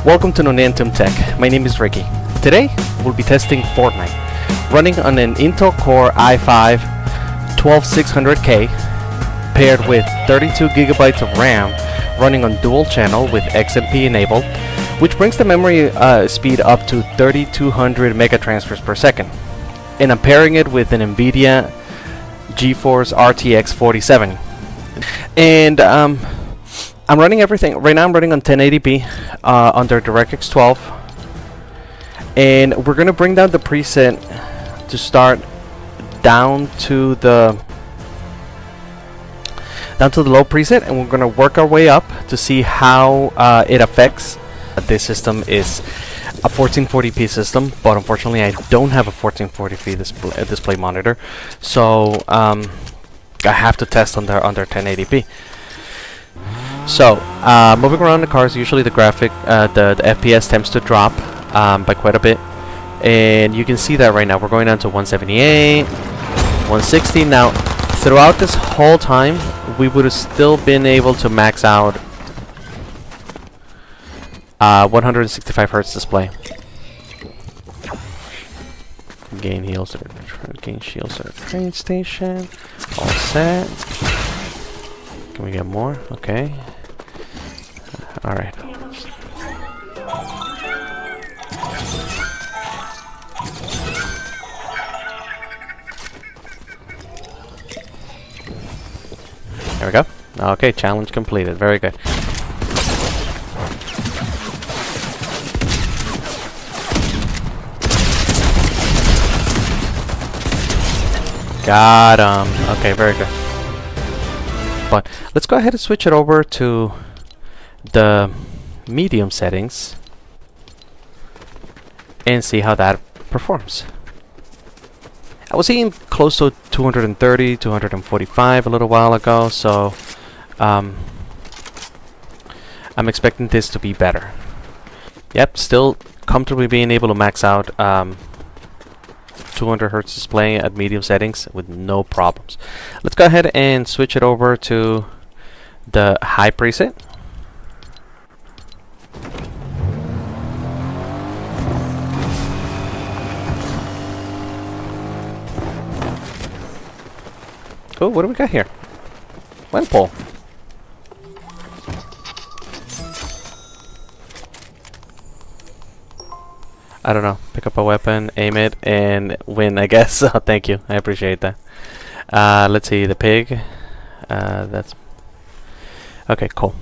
Welcome to Nonantum Tech. My name is Ricky. Today, we'll be testing Fortnite, running on an Intel Core i5 12600K, paired with 32 gigabytes of RAM, running on dual channel with XMP enabled, which brings the memory speed up to 3200 megatransfers per second. And I'm pairing it with an NVIDIA GeForce RTX 47. And I'm running everything right now. I'm running on 1080p under DirectX 12, and we're gonna bring down the preset to start down to the low preset, and we're gonna work our way up to see how it affects. This system is a 1440p system, but unfortunately I don't have a 1440p display monitor, so I have to test under 1080p. So, moving around the cars, usually the graphic, the FPS tends to drop by quite a bit, and you can see that right now. We're going down to 178, 160. Now, throughout this whole time, we would have still been able to max out 165 hertz display. Gain shields at the train station. All set. Can we get more? Okay. Alright. There we go. Okay, challenge completed. Very good. Got him. Okay, very good. But let's go ahead and switch it over to the medium settings and see how that performs. I was seeing close to 230, 245 a little while ago, so I'm expecting this to be better. Yep, still comfortably being able to max out 200 hertz display at medium settings with no problems. Let's go ahead and switch it over to the high preset. Oh, what do we got here? Wind pole. I don't know. Pick up a weapon, aim it, and win, I guess. Oh, thank you. I appreciate that. Let's see. The pig. That's... Okay, cool.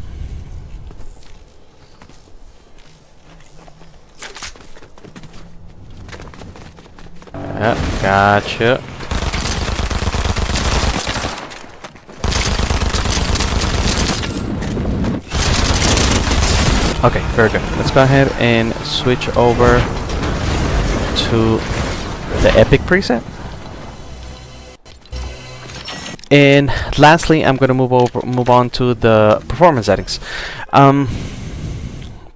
Gotcha. Okay, very good. Let's go ahead and switch over to the epic preset. And lastly, I'm going to move on to the performance settings.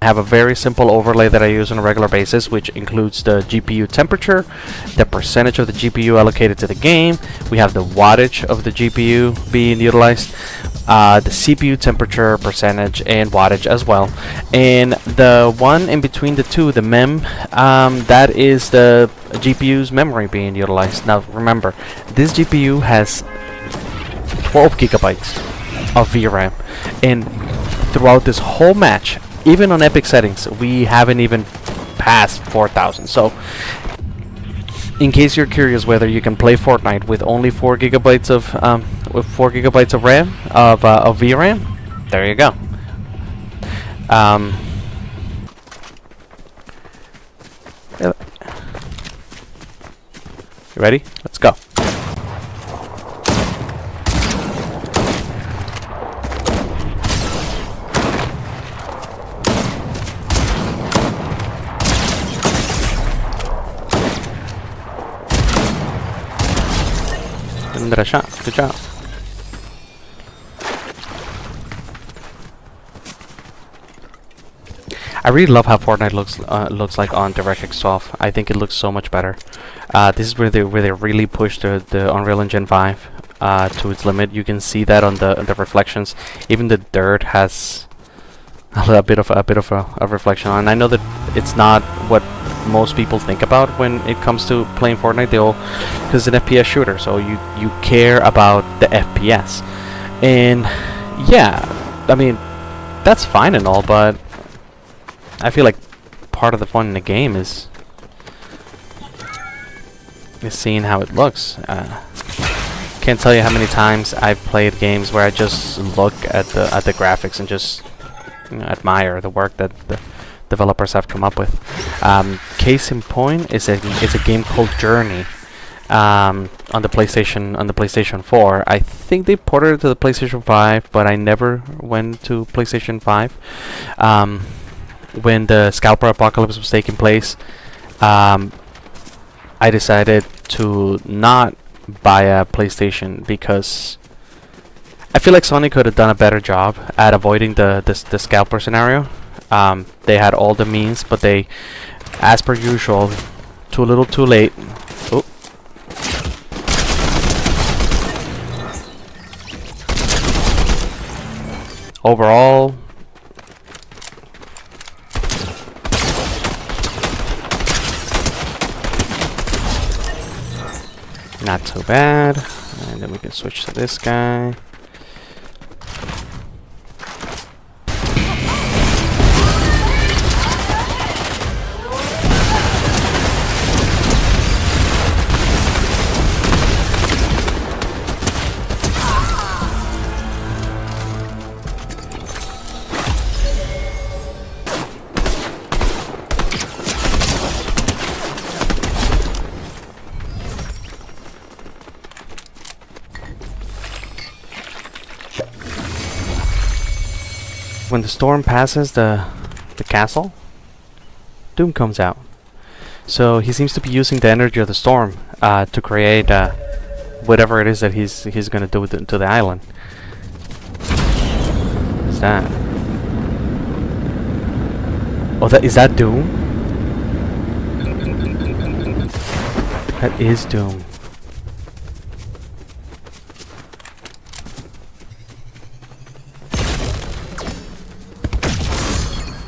I have a very simple overlay that I use on a regular basis, which includes the GPU temperature, the percentage of the GPU allocated to the game. We have the wattage of the GPU being utilized, the CPU temperature, percentage, and wattage as well. And the one in between the two, the mem, that is the GPU's memory being utilized. Now remember, this GPU has 12 gigabytes of VRAM, and throughout this whole match, even on epic settings, we haven't even passed 4,000. So, in case you're curious whether you can play Fortnite with only 4 gigabytes of RAM of VRAM, there you go. You ready? Let's go. Another shot. Good job. I really love how Fortnite looks like on DirectX 12. I think it looks so much better. This is where they really pushed the Unreal Engine 5 to its limit. You can see that on the reflections. Even the dirt has a bit of a reflection on. I know that it's not what most people think about when it comes to playing Fortnite. Because it's an FPS shooter, so you care about the FPS, and yeah, I mean that's fine and all, but I feel like part of the fun in the game is seeing how it looks. Can't tell you how many times I've played games where I just look at the graphics and just admire the work that the developers have come up with. Case in point is a game called Journey on the PlayStation 4. I think they ported it to the PlayStation 5, but I never went to PlayStation 5. When the Scalper Apocalypse was taking place, I decided to not buy a PlayStation because I feel like Sony could have done a better job at avoiding the scalper scenario. They had all the means, but they, as per usual, too little too late. Oh. Overall, not too bad. And then we can switch to this guy. When the storm passes the castle, Doom comes out. So he seems to be using the energy of the storm to create whatever it is that he's gonna do to the island. What's that? Oh, is that Doom? That is Doom.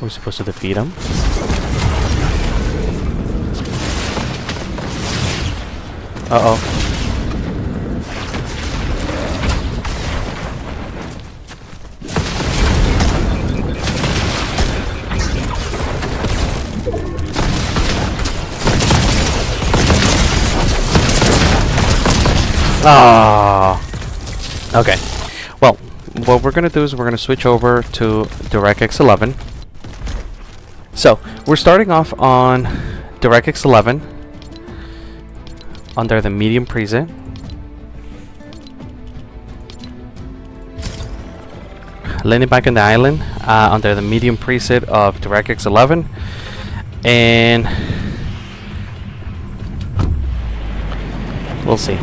We're supposed to defeat him. Uh-oh. Oh. Okay. Well, what we're gonna do is we're gonna switch over to DirectX 11. So, we're starting off on DirectX 11 under the medium preset. Landing back on the island under the medium preset of DirectX 11. And we'll see.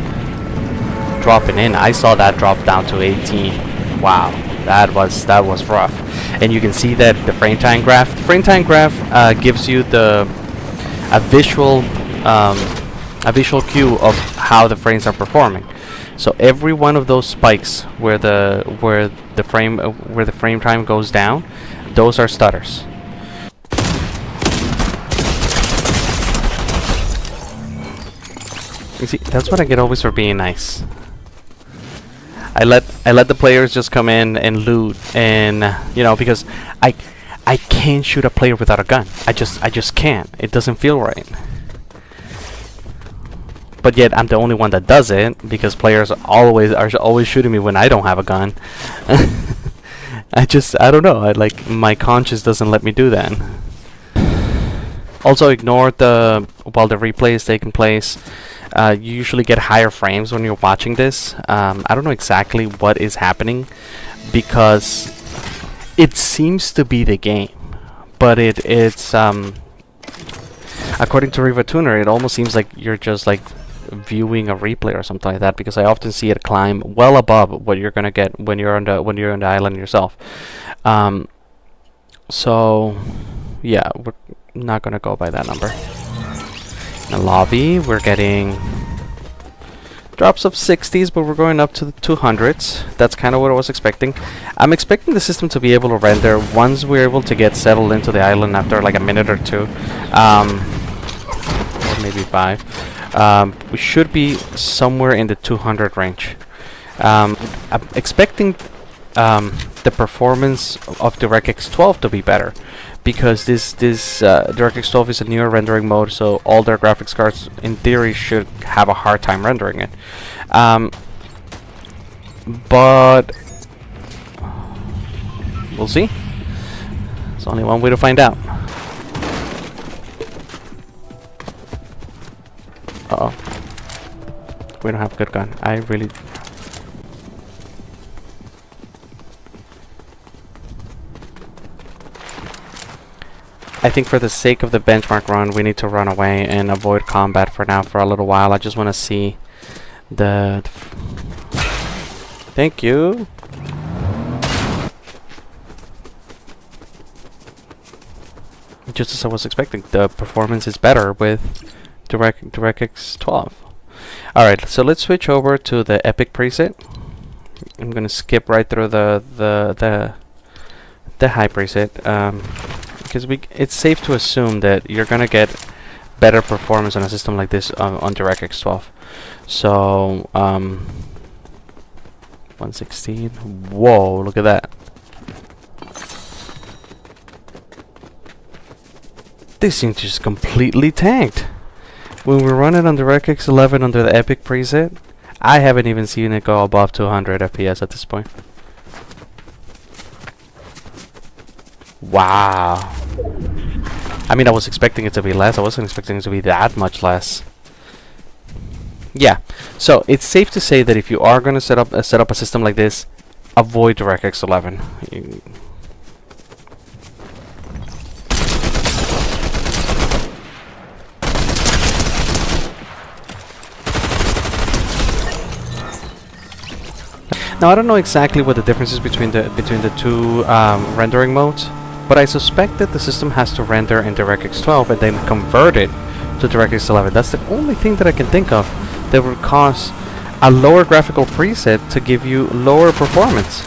Dropping in, I saw that drop down to 18. Wow, that was rough. And you can see that the frame time graph. The frame time graph gives you a visual cue of how the frames are performing. So every one of those spikes where the frame time goes down, those are stutters. You see, that's what I get always for being nice. I let the players just come in and loot, and you know, because I can't shoot a player without a gun. I just can't. It doesn't feel right. But yet I'm the only one that does it because players are always shooting me when I don't have a gun. I don't know. My conscience doesn't let me do that. Also ignore while the replay is taking place. You usually get higher frames when you're watching this. I don't know exactly what is happening because it seems to be the game, but it's according to Riva Tuner, it almost seems like you're just like viewing a replay or something like that, because I often see it climb well above what you're gonna get when you're on the island yourself. So yeah, we're not gonna go by that number. In the lobby, we're getting drops of 60s, but we're going up to the 200s. That's kind of what I was expecting. I'm expecting the system to be able to render once we're able to get settled into the island after like a minute or two, or maybe 5. We should be somewhere in the 200 range. I'm expecting the performance of DirectX 12 to be better, because this DirectX 12 is a newer rendering mode, so all their graphics cards in theory should have a hard time rendering it. But we'll see. There's only one way to find out. Uh-oh. We don't have a good gun. I think for the sake of the benchmark run, we need to run away and avoid combat for now for a little while. I just want to see the thank you. Just as I was expecting, the performance is better with DirectX 12. Alright, so let's switch over to the Epic preset. I'm gonna skip right through the high preset, because it's safe to assume that you're gonna get better performance on a system like this on DirectX 12. So 116. Whoa, look at that. This thing just completely tanked. When we run it on DirectX 11 under the Epic preset, I haven't even seen it go above 200 FPS at this point. Wow. I mean, I was expecting it to be less. I wasn't expecting it to be that much less. Yeah. So it's safe to say that if you are going to set up a system like this, avoid DirectX 11. Now I don't know exactly what the difference is between the two rendering modes, but I suspect that the system has to render in DirectX 12 and then convert it to DirectX 11. That's the only thing that I can think of that would cause a lower graphical preset to give you lower performance.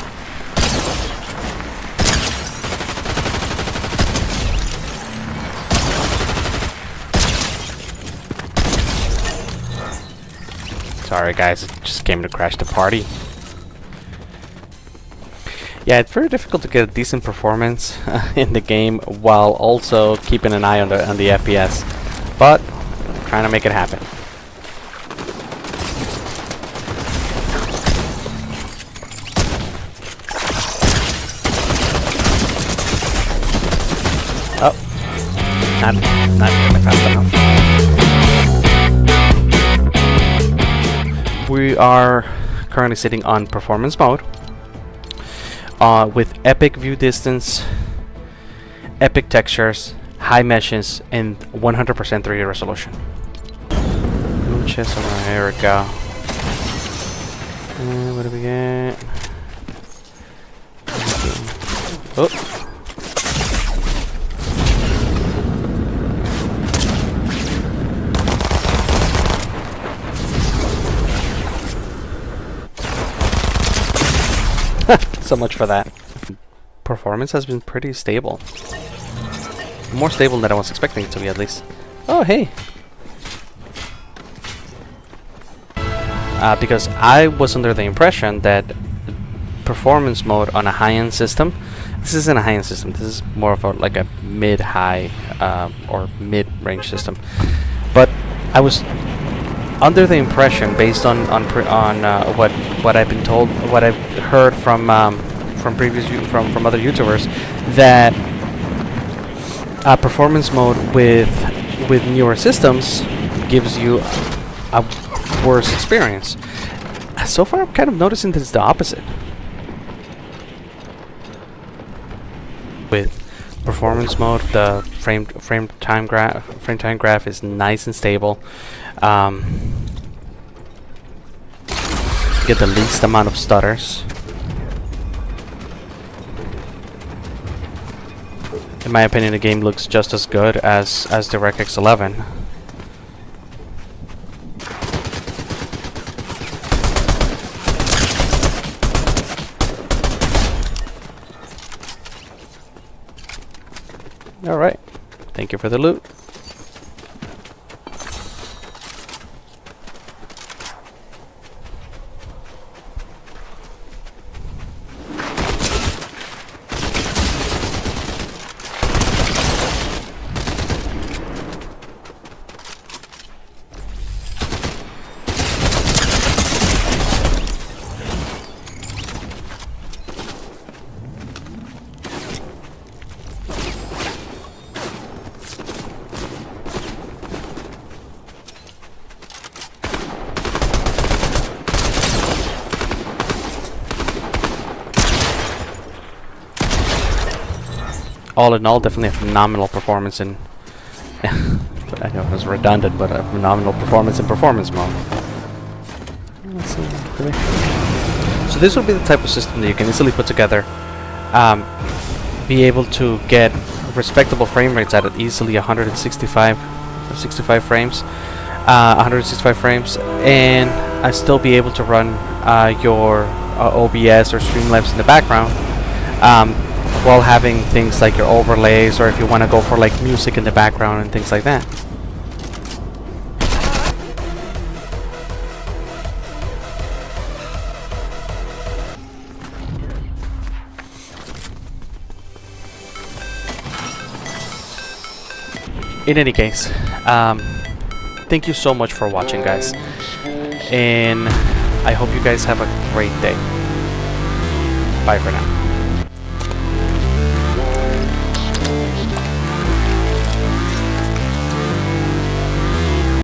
Sorry guys, it just came to crash the party. Yeah, it's very difficult to get a decent performance in the game while also keeping an eye on the FPS, but I'm trying to make it happen. Oh, not really fast enough. We are currently sitting on performance mode. With epic view distance, epic textures, high meshes, and 100% 3D resolution. Ooh, chest over there we go. What do we get? Oh. So much for that. Performance has been pretty stable. More stable than I was expecting it to be, at least. Oh, hey! Because I was under the impression that performance mode on a high-end system... This isn't a high-end system. This is more of like a mid-high or mid-range system. But I was under the impression, based on what I've been told, what I've heard from other YouTubers, that performance mode with newer systems gives you a worse experience. So far, I'm kind of noticing that it's the opposite. With performance mode, the frame time graph is nice and stable. Get the least amount of stutters. In my opinion, the game looks just as good as DirectX 11. Alright, thank you for the loot. All in all, definitely a phenomenal performance in... I know it was redundant, but a phenomenal performance in performance mode. Let's see. So this would be the type of system that you can easily put together, be able to get respectable frame rates at easily 165 frames, 165 frames, and still be able to run your OBS or Streamlabs in the background, while having things like your overlays, or if you want to go for like music in the background and things like that. In any case, thank you so much for watching, guys, and I hope you guys have a great day. Bye for now.